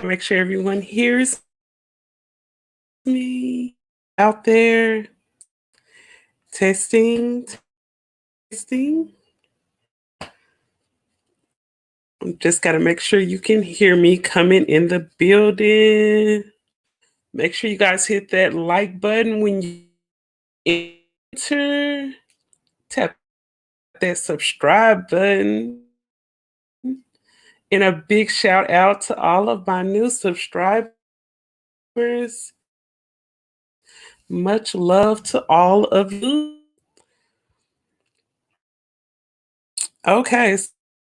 Make sure everyone hears me out there. Testing, testing. Just got to make sure you can hear me coming in the building. Make sure you guys hit that like button when you enter. Tap that subscribe button. And a big shout out to all of my new subscribers. Much love to all of you. Okay,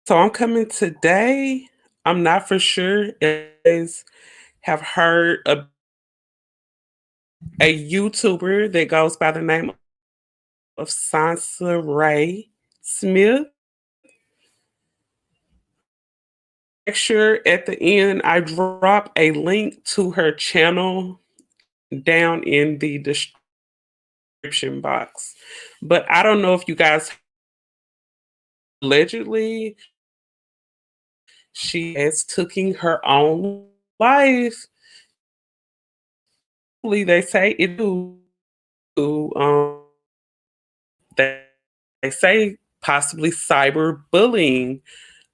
so I'm coming today. I'm not for sure if you guys have heard of a YouTuber that goes by the name of Soncerae Smith. Make sure at the end I drop a link to her channel down in the description box. But I don't know if you guys allegedly she is taking her own life. They say it do. They, they say possibly cyberbullying.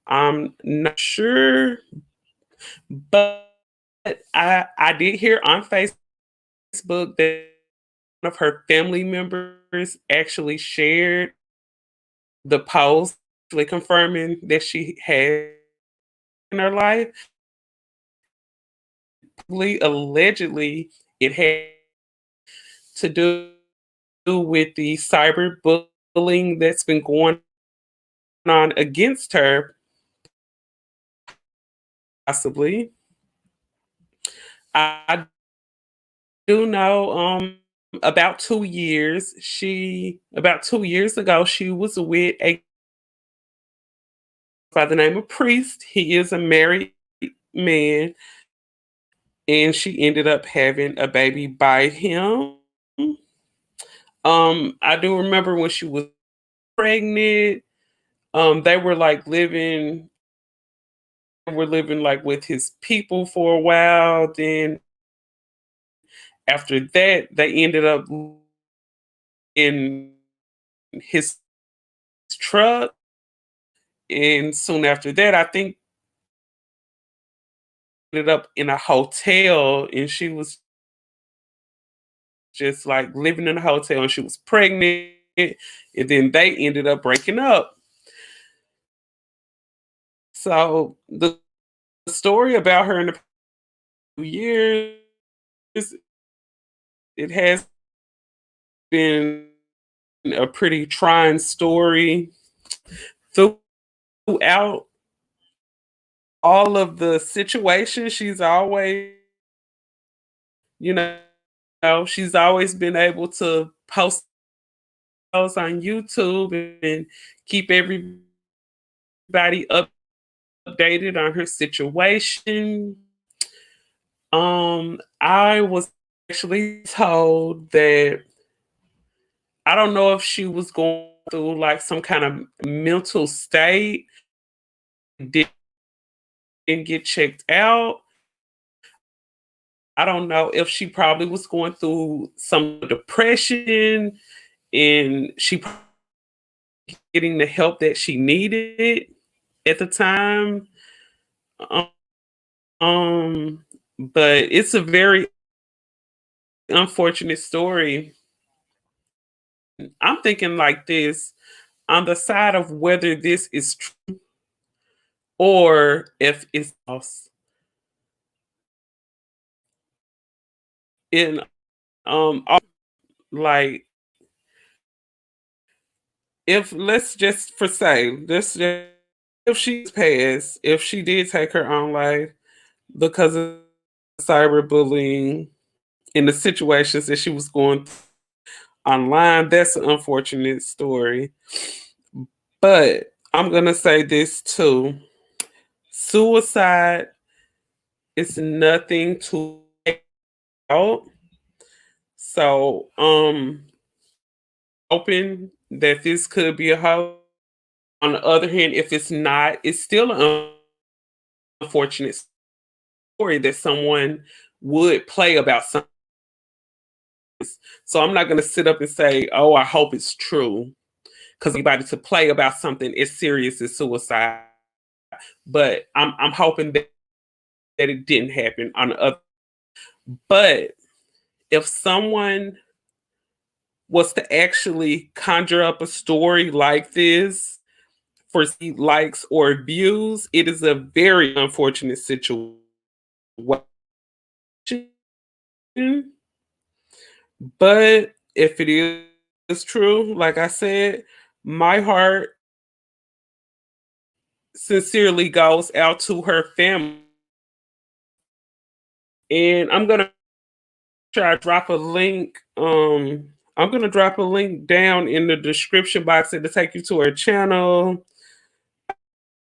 I'm not sure, but I did hear on Facebook that one of her family members actually shared the post, actually confirming that she had in her life. Allegedly, it had to do with the cyberbullying that's been going on against her, possibly. I do know about 2 years ago she was with a by the name of Priest. He is a married man, and she ended up having a baby by him. I do remember when she was pregnant. They were like living like with his people for a while. Then after that, they ended up in his truck, and soon after that, I think ended up in a hotel, and she was just like living in a hotel, and she was pregnant, and then they ended up breaking up. So the story about her in the years, it has been a pretty trying story throughout all of the situations. She's always, you she's always been able to post those on YouTube and keep everybody updated on her situation. I was actually told that I don't know if she was going through like some kind of mental state, didn't get checked out. I don't know if she probably was going through some depression and she getting the help that she needed at the time. Um, but it's a very unfortunate story. I'm thinking like this on the side of whether this is true or if it's false. In like if let's just for say this if she's passed, if she did take her own life because of cyberbullying in the situations that she was going through online, that's an unfortunate story. But I'm gonna say this too. Suicide is nothing to take out. So hoping that this could be a hoax. On the other hand, if it's not, it's still an unfortunate story that someone would play about something. So I'm not going to sit up and say, "Oh, I hope it's true," because anybody to play about something as serious as suicide. But I'm hoping that it didn't happen on the other. But if someone was to actually conjure up a story like this for likes or views, it is a very unfortunate situation. But if it is true, like I said, my heart sincerely goes out to her family. And I'm gonna try to drop a link. I'm gonna drop a link down in the description box to take you to her channel.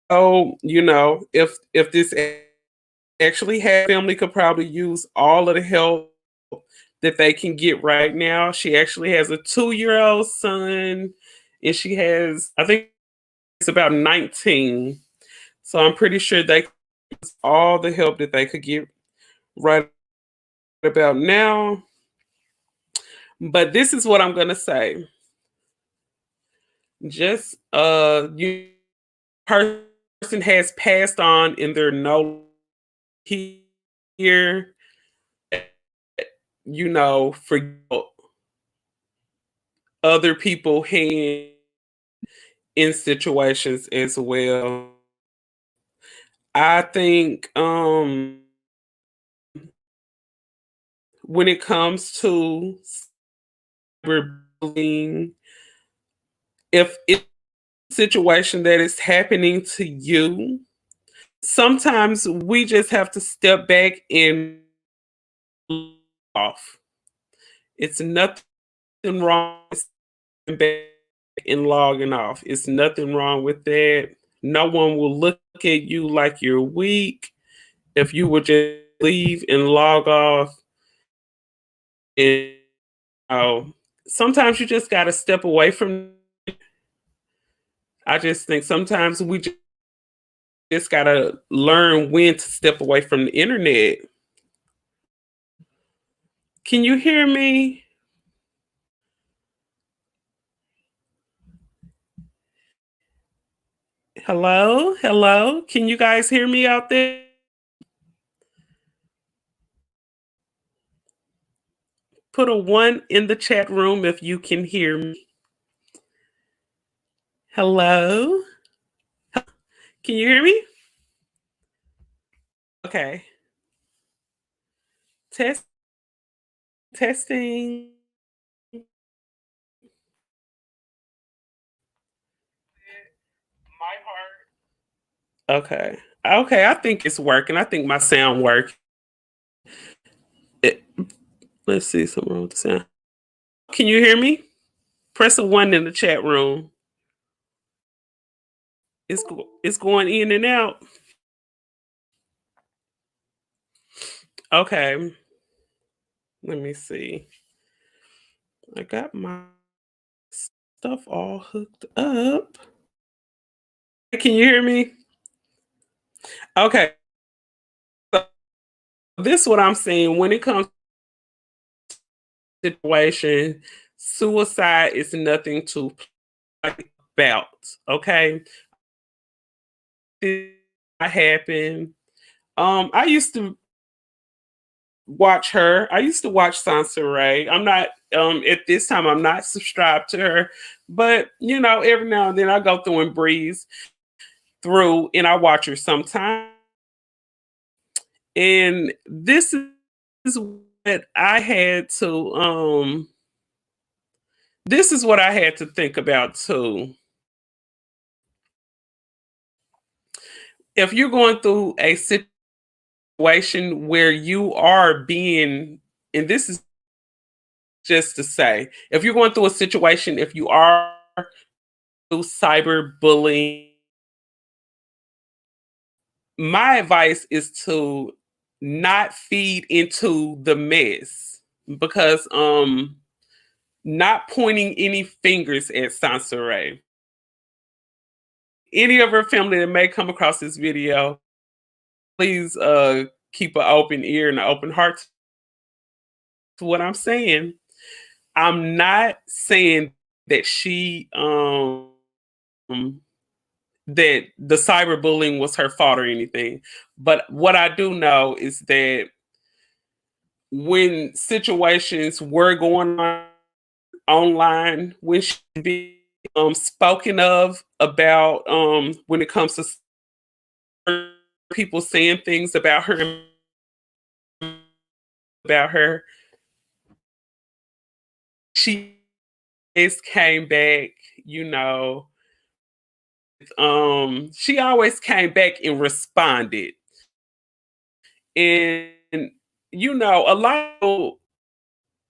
Oh, if this actually had family could probably use all of the help that they can get right now. She actually has a 2-year-old son, and she has, I think it's about 19. So I'm pretty sure they could use all the help that they could get right about now. But this is what I'm gonna say. Just person has passed on and they're no here, for other people hand in situations as well. I think when it comes to cyberbullying, if it's a situation that is happening to you, sometimes we just have to step back and off. It's nothing wrong with stepping back and logging off. It's nothing wrong with that. No one will look at you like you're weak if you would just leave and log off. And sometimes you just got to step away from. I just think sometimes we just got to learn when to step away from the internet. Can you hear me? Hello? Hello? Can you guys hear me out there? Put a 1 in the chat room if you can hear me. Hello? Can you hear me? Okay. Test testing. My heart. Okay. Okay, I think it's working. I think my sound works. Let's see something wrong with the sound. Can you hear me? Press a 1 in the chat room. It's going in and out. Okay. Let me see. I got my stuff all hooked up. Can you hear me? Okay. So this is what I'm saying. When it comes to situation, suicide is nothing to play about. Okay. It happened. I used to watch her. I used to watch Soncerae. I'm not at this time I'm not subscribed to her, but every now and then I go through and breeze through and I watch her sometimes. And this is what I had to this is what I had to think about too. If you're going through a situation where you are being, and this is just to say, if you're going through a situation, if you are through cyberbullying, my advice is to not feed into the mess because not pointing any fingers at Soncerae. Any of her family that may come across this video, please keep an open ear and an open heart to what I'm saying. I'm not saying that that the cyberbullying was her fault or anything. But what I do know is that when situations were going on online, when she be spoken of about when it comes to people saying things about her, she always came back, you know, she always came back and responded. And a lot of people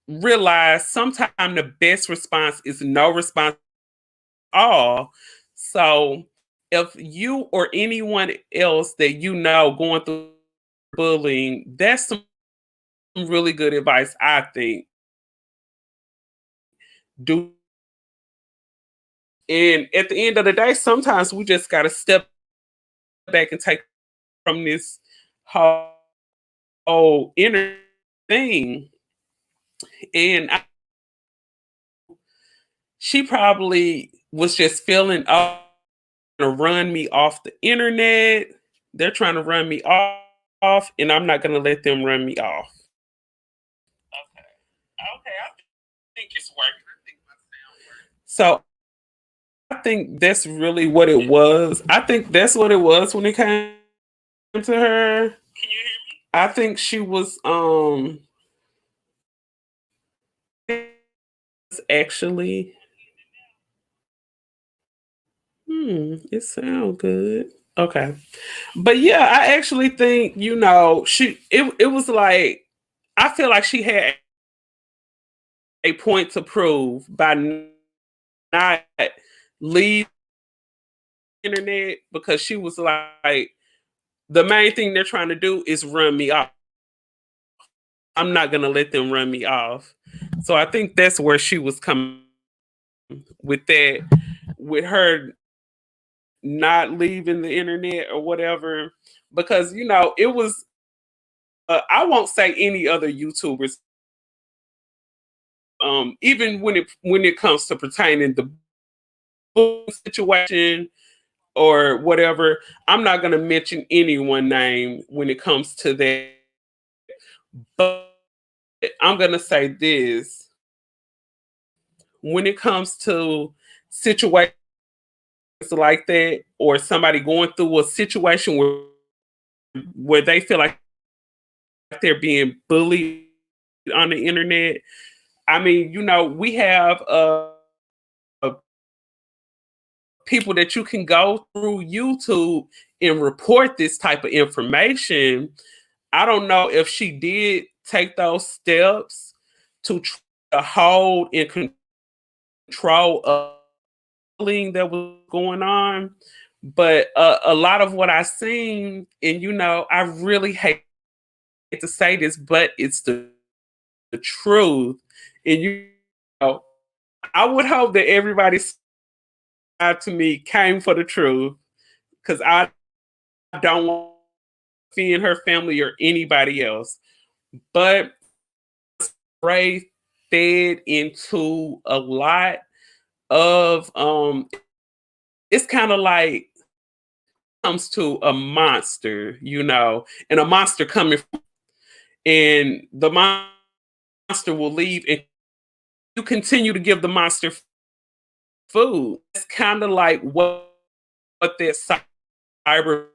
realize sometimes the best response is no response at all. So if you or anyone else that you know going through bullying, that's some really good advice, I think. Do And at the end of the day, sometimes we just gotta step back and take from this whole inner thing. And she probably was just feeling, oh, to run me off the internet. They're trying to run me off, and I'm not gonna let them run me off. Okay. Okay, I think it's working. I think my sound works. So I think that's really what it was. I think that's what it was when it came to her. Can you hear me? I think she was actually it sound good. Okay. But yeah, I actually think, it was like I feel like she had a point to prove by not leaving the internet, because she was like, the main thing they're trying to do is run me off. I'm not gonna let them run me off. So I think that's where she was coming with that, with her not leaving the internet or whatever. Because it was I won't say any other YouTubers, even when it comes to pertaining the bullying situation or whatever, I'm not gonna mention anyone name when it comes to that. But I'm gonna say this: when it comes to situations like that, or somebody going through a situation where they feel like they're being bullied on the internet. I mean, we have uh, people that you can go through YouTube and report this type of information. I don't know if she did take those steps to try to hold and control bullying that was going on. But a lot of what I seen, and I really hate to say this, but it's the truth. And know, I would hope that everybody to me came for the truth, because I don't want to offend her family or anybody else. But Ray fed into a lot of it's kind of like comes to a monster, and a monster coming and the monster will leave, and you continue to give the monster food. It's kind of like what that cyber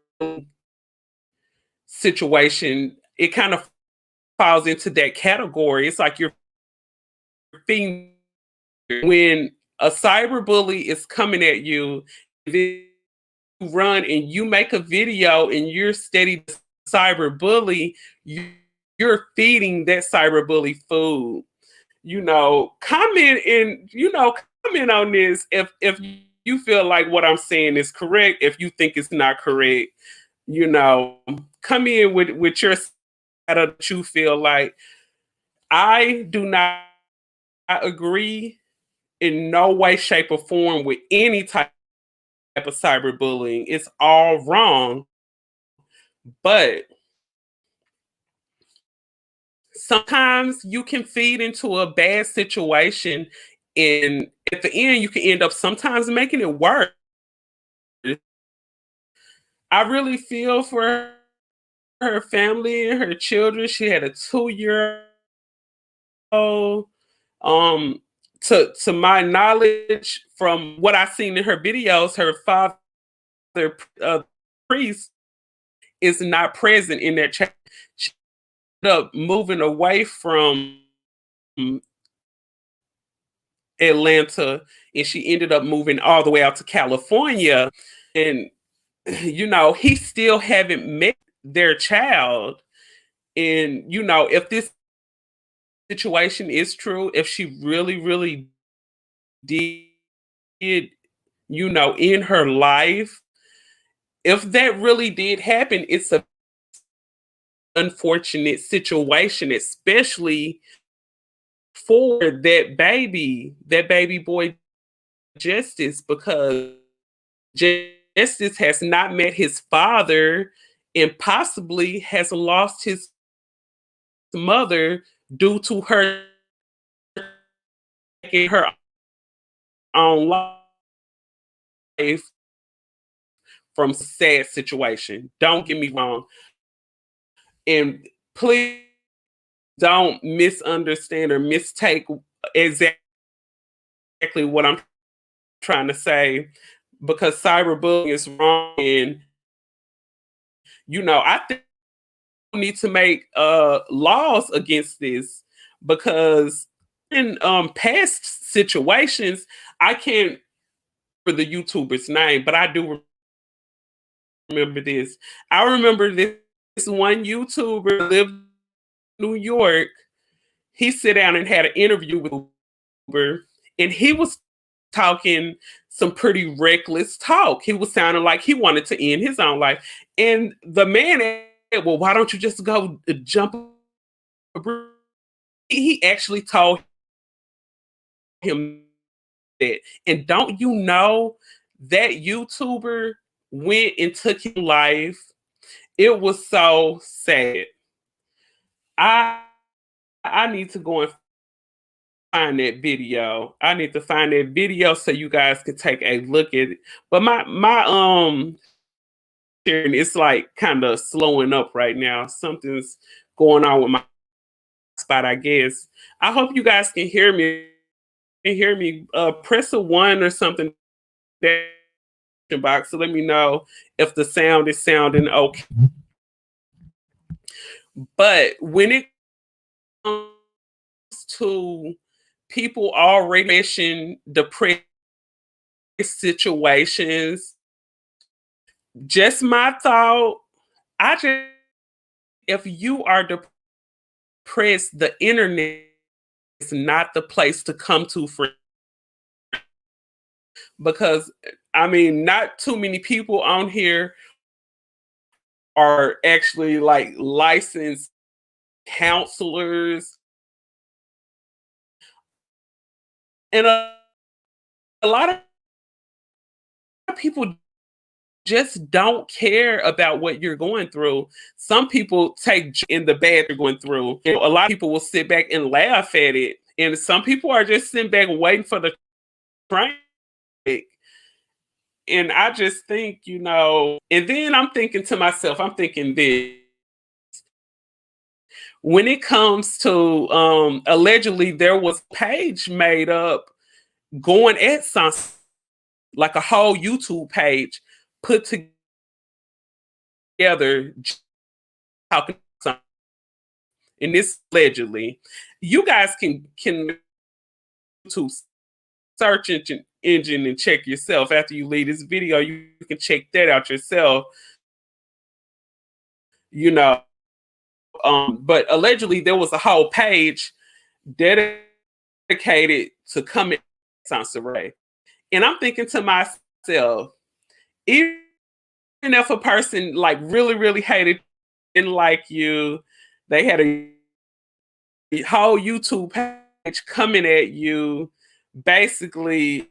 situation, it kind of falls into that category. It's like you're feeding when a cyber bully is coming at you. You run and you make a video and you're steady cyber bully, you're feeding that cyber bully food. Comment and comment on this if you feel like what I'm saying is correct. If you think it's not correct, you know, come in with your side that you feel like. I do not agree in no way, shape, or form with any type of cyberbullying. It's all wrong. But sometimes you can feed into a bad situation, and at the end, you can end up sometimes making it worse. I really feel for her family and her children. She had a 2-year old. Um, to my knowledge, from what I've seen in her videos, her father, priest, is not present in that church. She ended up moving away from Atlanta, and she ended up moving all the way out to California. And he still haven't met their child. And if this situation is true, if she really, really did, in her life, if that really did happen, it's a unfortunate situation, especially for that baby boy Justice, because Justice has not met his father and possibly has lost his mother due to her taking her own life from sad situation. Don't get me wrong. And please don't misunderstand or mistake exactly what I'm trying to say, because cyberbullying is wrong. And I think we need to make laws against this, because in past situations, I can't for the YouTuber's name, but I do remember this. I remember this one YouTuber lived in New York. He sat down and had an interview with Uber, and he was talking some pretty reckless talk. He was sounding like he wanted to end his own life. And the man said, "Well, why don't you just go jump a bridge?" He actually told him that. And don't you know that YouTuber went and took his life? It was so sad. I I need to go and find that video. I need to find that video so you guys can take a look at it. But my sharing, it's like kind of slowing up right now. Something's going on with my spot, I guess. I hope you guys can hear me. Press a one or something box to let me know if the sound is sounding okay. But when it comes to people already mention depressed situations, just my thought. I just If you are depressed, the internet is not the place to come to for, because I mean, not too many people on here are actually like licensed counselors, and a lot of people just don't care about what you're going through. Some people take in the bad you're going through. A lot of people will sit back and laugh at it, and some people are just sitting back waiting for the train. And I just think, and then I'm thinking to myself, I'm thinking this: when it comes to allegedly there was a page made up going at Soncerae, like a whole YouTube page put together talking something, and this allegedly. You guys can to search engine and check yourself after you leave this video. You can check that out yourself. You know, but allegedly there was a whole page dedicated to coming Soncerae. And I'm thinking to myself, even if a person like really, really hated, didn't like you, they had a whole YouTube page coming at you, basically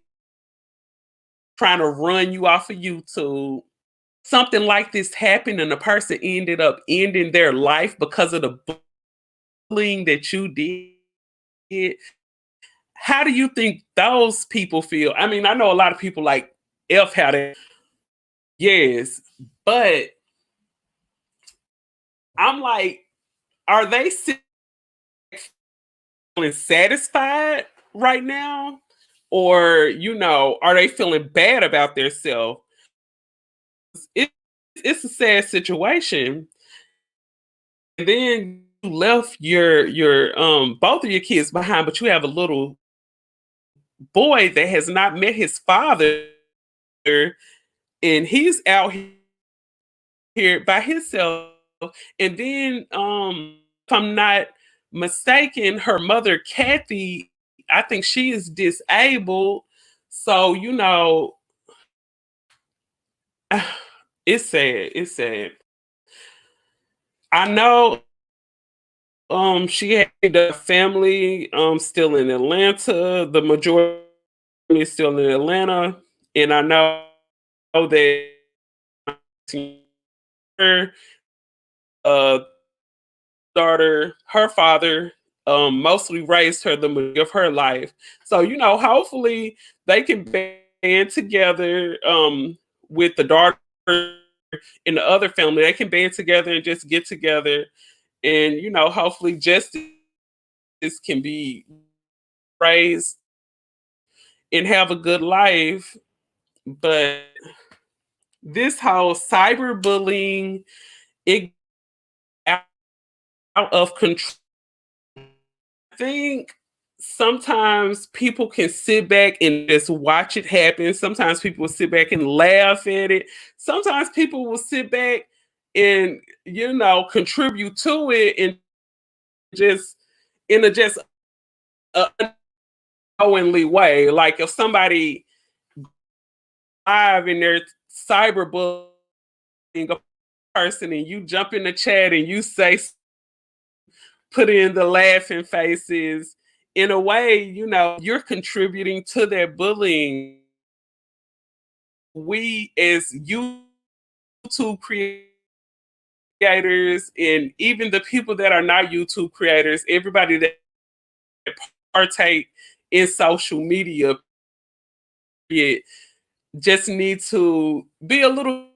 trying to run you off of YouTube. Something like this happened, and the person ended up ending their life because of the bullying that you did, how do you think those people feel? I mean, I know a lot of people like F how they yes, but I'm like, are they feeling satisfied right now? Or, are they feeling bad about themselves? It, it's a sad situation. And then you left your both of your kids behind, but you have a little boy that has not met his father, and he's out here by himself. And then, if I'm not mistaken, her mother, Kathy, I think she is disabled. So, it's sad. It's sad. I know she had a family still in Atlanta. The majority is still in Atlanta. And I know that her uh daughter, her father, mostly raised her the majority of her life. So, hopefully they can band together with the daughter and the other family. They can band together and just get together, and hopefully justice can be raised and have a good life. But this whole cyberbullying, it out of control. I think sometimes people can sit back and just watch it happen. Sometimes people will sit back and laugh at it. Sometimes people will sit back and contribute to it, and just in a just a unknowingly way. Like if somebody live and they're cyberbullying a person, and you jump in the chat and you say, put in the laughing faces, in a way, you're contributing to that bullying. We as YouTube creators, and even the people that are not YouTube creators, everybody that partake in social media, it just need to be a little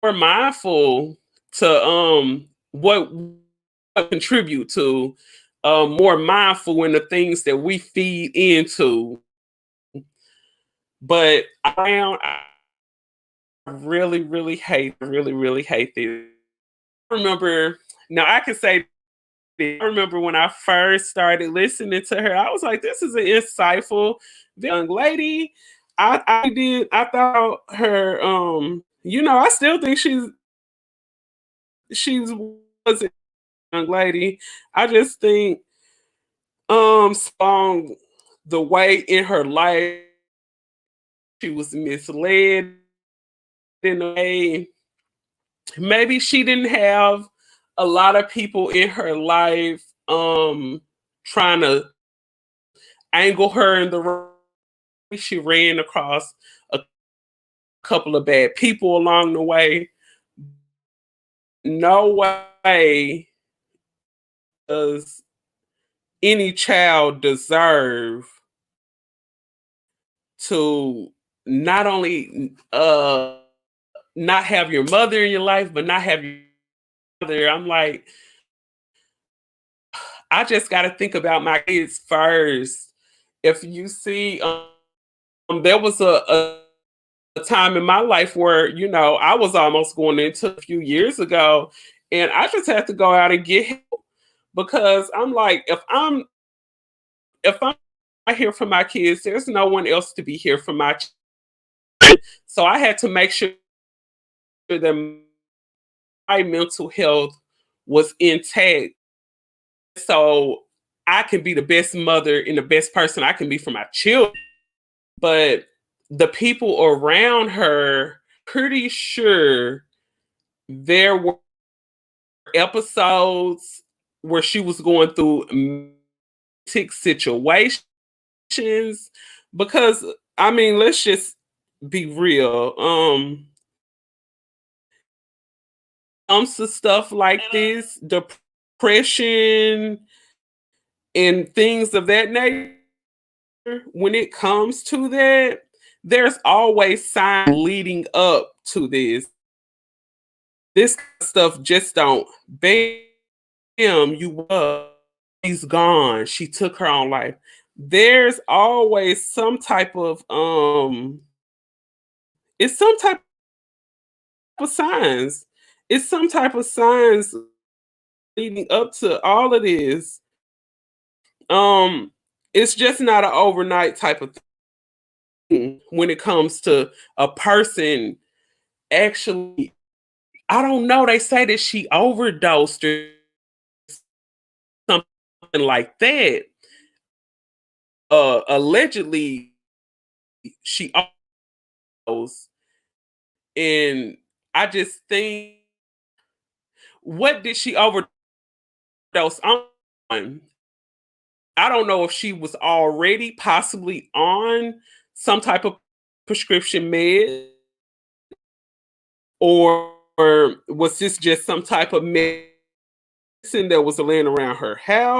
more mindful to what contribute to, more mindful in the things that we feed into. But I really hate this. I remember, now I can say this, I remember when I first started listening to her, I was like, this is an insightful young lady. I thought her, I still think she's was a young lady. I just think song, the way in her life she was misled in a way. Maybe she didn't have a lot of people in her life trying to angle her in the right way. She ran across a couple of bad people along the way. No way does any child deserve to not only not have your mother in your life, but not have your father. I'm like, I just got to think about my kids first. If you see, there was a time in my life where I was almost going into a few years ago, and I just had to go out and get help, because I'm like, if I'm not here for my kids, there's no one else to be here for my children. So I had to make sure that my mental health was intact, so I can be the best mother and the best person I can be for my children. But the people around her, pretty sure there were episodes where she was going through mental situations, because I mean, let's just be real. Comes to stuff like this, depression, and things of that nature. When it comes to that, there's always signs leading up to this. This stuff just don't bam, you up, she's gone. She took her own life. There's always some type of it's some type of signs. It's some type of signs leading up to all of this. Um, it's just not an overnight type of thing when it comes to a person actually. I don't know. They say that she overdosed or something like that. Allegedly, she overdosed, and I just think, what did she overdose on? I don't know if she was already possibly on some type of prescription med, or was this just some type of medicine that was laying around her house?